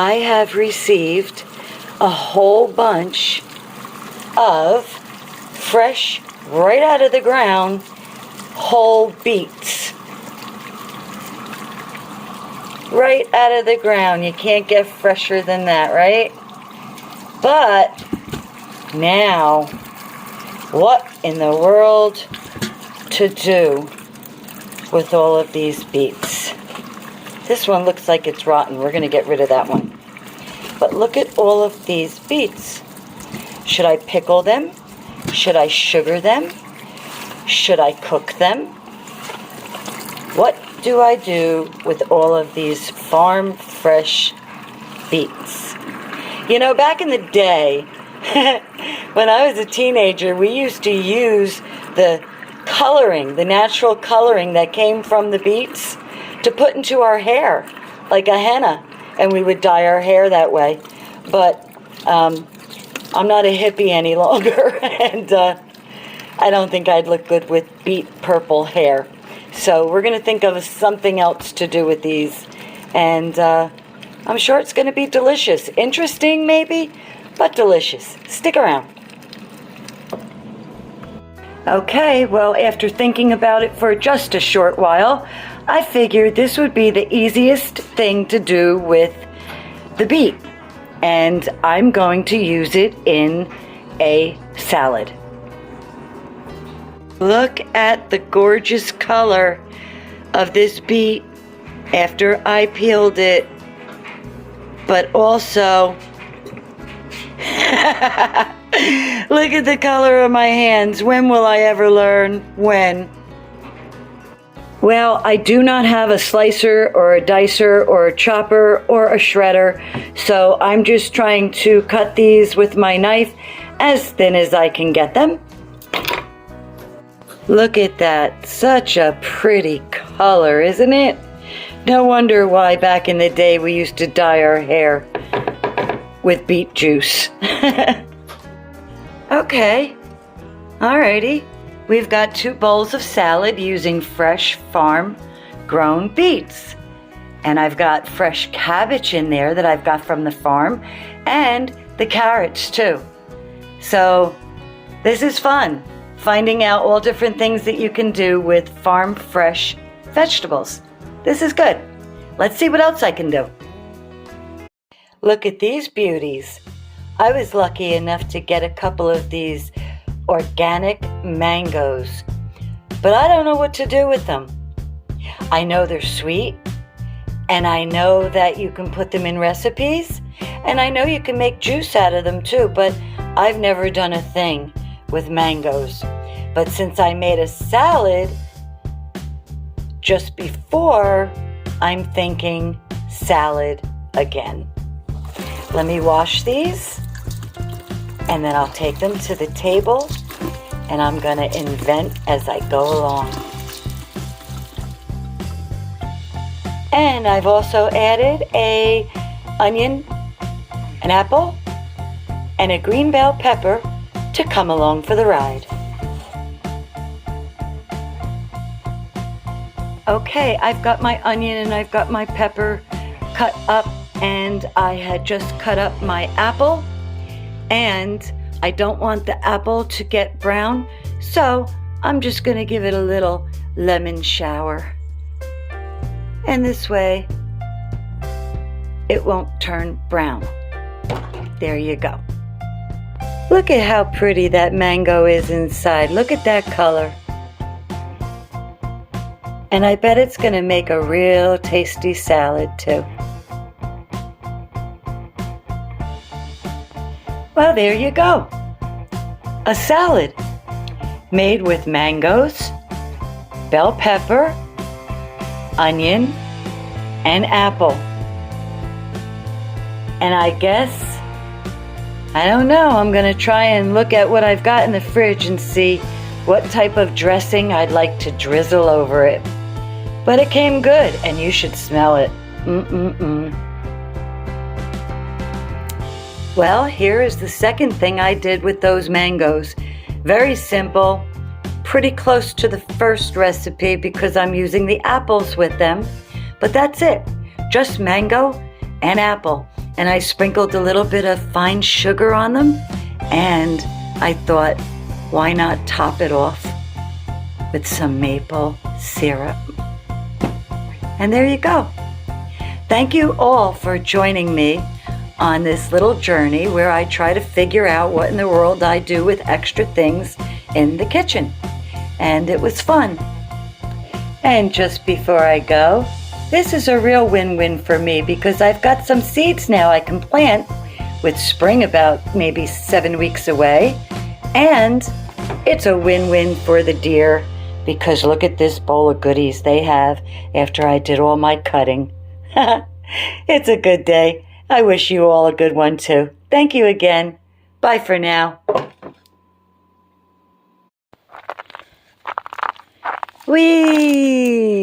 I have received a whole bunch of fresh, right out of the ground, whole beets. Right out of the ground. You can't get fresher than that, right? But now, what in the world to do with all of these beets? This one looks like it's rotten. We're going to get rid of that one. But look at all of these beets. Should I pickle them? Should I sugar them? Should I cook them? What do I do with all of these farm fresh beets? You know, back in the day, when I was a teenager, we used to use the coloring, the natural coloring that came from the beets to put into our hair, like a henna, and we would dye our hair that way. But I'm not a hippie any longer, and I don't think I'd look good with beet purple hair. So we're going to think of something else to do with these, and I'm sure it's going to be delicious. Interesting, maybe, but delicious. Stick around. Okay, well, after thinking about it for just a short while, I figured this would be the easiest thing to do with the beet. And I'm going to use it in a salad. Look at the gorgeous color of this beet after I peeled it. But also, look at the color of my hands. When will I ever learn? When? Well, I do not have a slicer or a dicer or a chopper or a shredder, so I'm just trying to cut these with my knife as thin as I can get them. Look at that. Such a pretty color, isn't it? No wonder why back in the day we used to dye our hair with beet juice. Okay. Alrighty. We've got 2 bowls of salad using fresh farm-grown beets. And I've got fresh cabbage in there that I've got from the farm, and the carrots too. So this is fun, finding out all different things that you can do with farm-fresh vegetables. This is good. Let's see what else I can do. Look at these beauties. I was lucky enough to get a couple of these organic mangoes, but I don't know what to do with them. I know they're sweet, and I know that you can put them in recipes, and I know you can make juice out of them too, but I've never done a thing with mangoes. But since I made a salad just before, I'm thinking salad again. Let me wash these, and then I'll take them to the table, and I'm going to invent as I go along. And I've also added an onion, an apple, and a green bell pepper to come along for the ride. Okay, I've got my onion and I've got my pepper cut up, and I had just cut up my apple, and I don't want the apple to get brown, so I'm just going to give it a little lemon shower. And this way, it won't turn brown. There you go. Look at how pretty that mango is inside. Look at that color. And I bet it's going to make a real tasty salad too. Well, there you go. A salad made with mangoes, bell pepper, onion, and apple. And I guess, I don't know, I'm going to try and look at what I've got in the fridge and see what type of dressing I'd like to drizzle over it. But it came good, and you should smell it. Well, here is the second thing I did with those mangoes. Very simple, pretty close to the first recipe because I'm using the apples with them. But that's it, just mango and apple. and I sprinkled a little bit of fine sugar on them, and I thought, why not top it off with some maple syrup? And there you go. Thank you all for joining me on this little journey where I try to figure out what in the world I do with extra things in the kitchen. And it was fun. And just before I go, this is a real win-win for me because I've got some seeds now I can plant with spring about maybe 7 weeks away. And it's a win-win for the deer because look at this bowl of goodies they have after I did all my cutting. It's a good day. I wish you all a good one too. Thank you again. Bye for now. Whee!